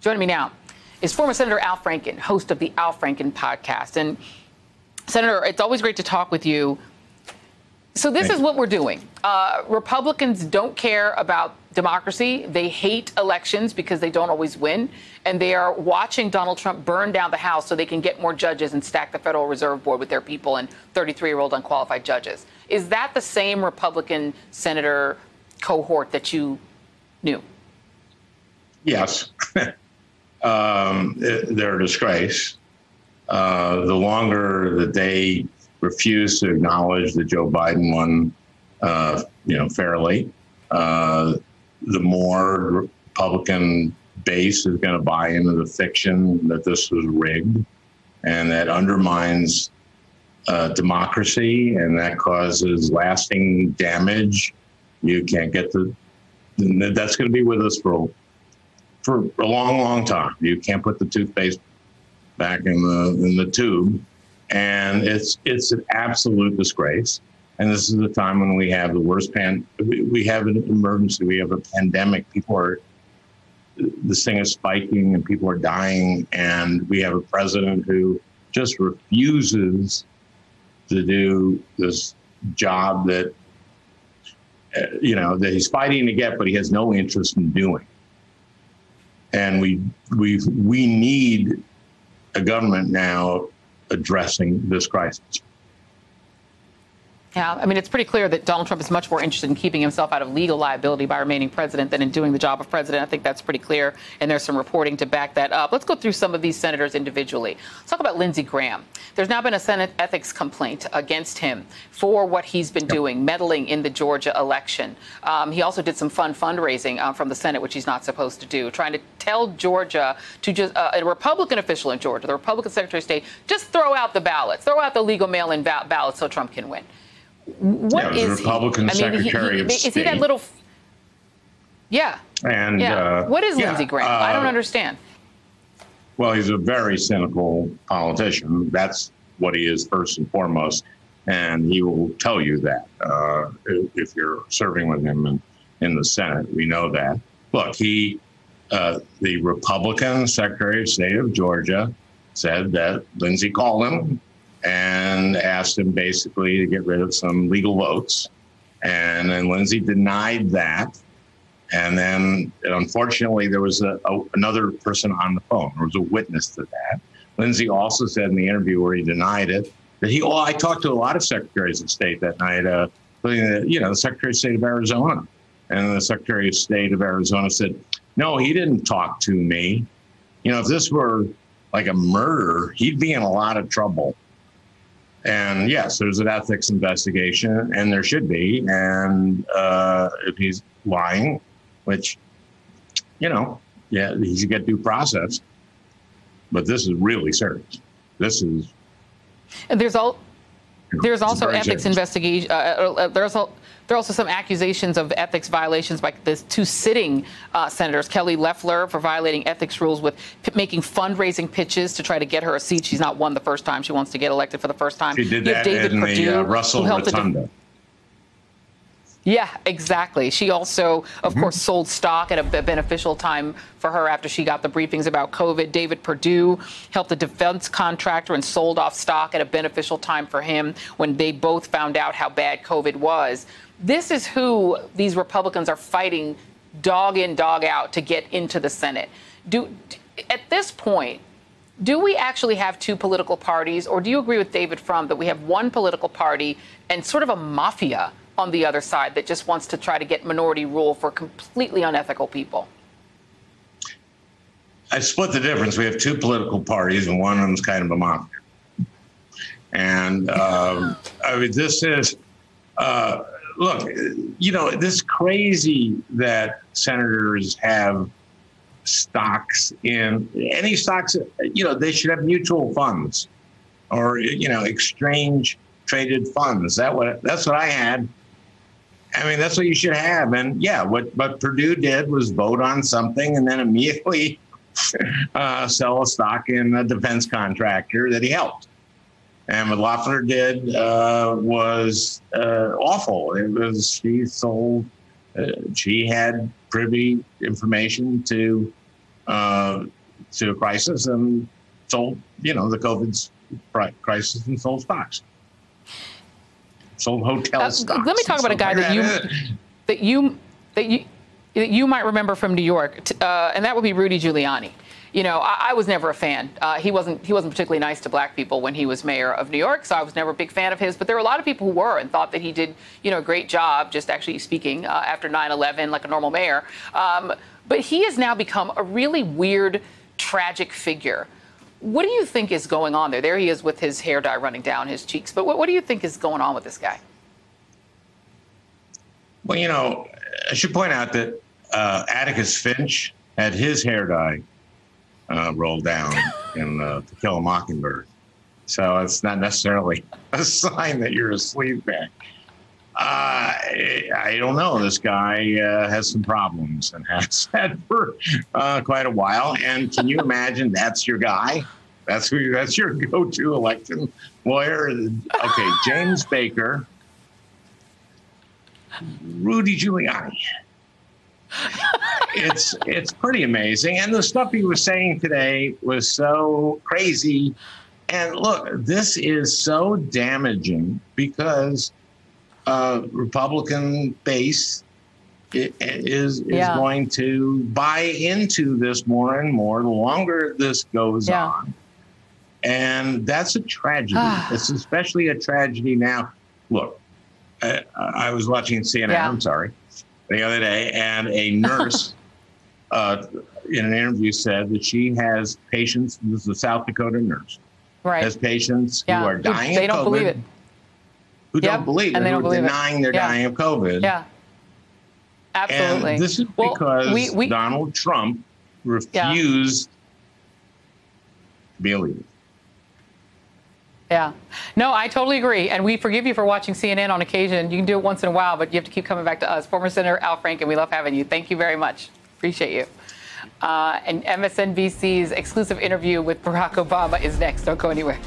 Joining me now is former Senator Al Franken, host of the Al Franken podcast. And Senator, it's always great to talk with you. So this is what we're doing. Republicans don't care about democracy. They hate elections because they don't always win. And they are watching Donald Trump burn down the House so they can get more judges and stack the Federal Reserve Board with their people and 33-year-old unqualified judges. Is that the same Republican senator cohort that you knew? Yes. They're a disgrace. The longer that they refuse to acknowledge that Joe Biden won, fairly, the more Republican base is going to buy into the fiction that this was rigged, and that undermines democracy, and that causes lasting damage. You can't get that's going to be with us for a long, long time. You can't put the toothpaste back in the tube, and it's an absolute disgrace. And this is the time when we have the worst we have an emergency, we have a pandemic. This thing is spiking and people are dying, and we have a president who just refuses to do this job that that he's fighting to get, but he has no interest in doing. And we need a government now addressing this crisis. Yeah, I mean, it's pretty clear that Donald Trump is much more interested in keeping himself out of legal liability by remaining president than in doing the job of president. I think that's pretty clear, and there's some reporting to back that up. Let's go through some of these senators individually. Let's talk about Lindsey Graham. There's now been a Senate ethics complaint against him for what he's been doing, meddling in the Georgia election. He also did some fundraising from the Senate, which he's not supposed to do, trying to tell Georgia to just a Republican official in Georgia, the Republican Secretary of State, just throw out the ballots, throw out the legal mail-in ballots so Trump can win. What is Republican Secretary of State? Is he that little? Yeah. And what is Lindsey Graham? I don't understand. Well, he's a very cynical politician. That's what he is first and foremost, and he will tell you that if you're serving with him in the Senate. We know that. Look, the Republican Secretary of State of Georgia said that Lindsey called him and asked him basically to get rid of some legal votes. And then Lindsey denied that. And then, unfortunately, there was another person on the phone. There was a witness to that. Lindsey also said in the interview where he denied it that I talked to a lot of secretaries of state that night, including the Secretary of State of Arizona. And the Secretary of State of Arizona said, no, he didn't talk to me. If this were like a murder, he'd be in a lot of trouble. And yes, there's an ethics investigation, and there should be. And if he's lying, which, he should get due process. But this is really serious. This is. And there's also ethics investigation. There are also some accusations of ethics violations by the two sitting senators, Kelly Loeffler, for violating ethics rules with making fundraising pitches to try to get her a seat. She's not won the first time. She wants to get elected for the first time. She did that in the Russell Rotunda. Yeah, exactly. She also, of course, sold stock at a beneficial time for her after she got the briefings about COVID. David Perdue helped a defense contractor and sold off stock at a beneficial time for him when they both found out how bad COVID was. This is who these Republicans are fighting dog in, dog out to get into the Senate. At this point, do we actually have two political parties, or do you agree with David Frum that we have one political party and sort of a mafia on the other side that just wants to try to get minority rule for completely unethical people? I split the difference. We have two political parties, and one of them is kind of a mafia. And this is, look, this crazy that senators have stocks in any stocks, they should have mutual funds or, exchange traded funds. That's what I had. I mean, that's what you should have. And yeah, what Perdue did was vote on something and then immediately sell a stock in a defense contractor that he helped. And what Loeffler did was awful. She had privy information to to a crisis and sold, the COVID's crisis and sold stocks. Sold hotel stocks. Let me talk about a guy that you might remember from New York, and that would be Rudy Giuliani. I was never a fan. He wasn't particularly nice to black people when he was mayor of New York, so I was never a big fan of his. But there were a lot of people who were and thought that he did, a great job just actually speaking after 9/11 like a normal mayor. But he has now become a really weird, tragic figure. What do you think is going on there? There he is with his hair dye running down his cheeks. But what do you think is going on with this guy? Well, I should point out that Atticus Finch had his hair dye rolled down in To Kill a Mockingbird. So it's not necessarily a sign that you're a sleazebag. I don't know. This guy has some problems and has had for quite a while. And can you imagine that's your guy? That's your go-to election lawyer. Okay, James Baker, Rudy Giuliani. It's pretty amazing. And the stuff he was saying today was so crazy. And look, this is so damaging because Republican base is going to buy into this more and more the longer this goes on. And that's a tragedy. It's especially a tragedy now. Look, I was watching CNN, I'm sorry, the other day, and a nurse in an interview said that she has patients, this is a South Dakota nurse, has patients who are dying of COVID. They don't believe it. Who don't believe it, who are denying they're dying of COVID. Yeah, absolutely. And this is because Donald Trump refused to be a leader. Yeah. No, I totally agree. And we forgive you for watching CNN on occasion. You can do it once in a while, but you have to keep coming back to us. Former Senator Al Franken, we love having you. Thank you very much. Appreciate you. And MSNBC's exclusive interview with Barack Obama is next. Don't go anywhere.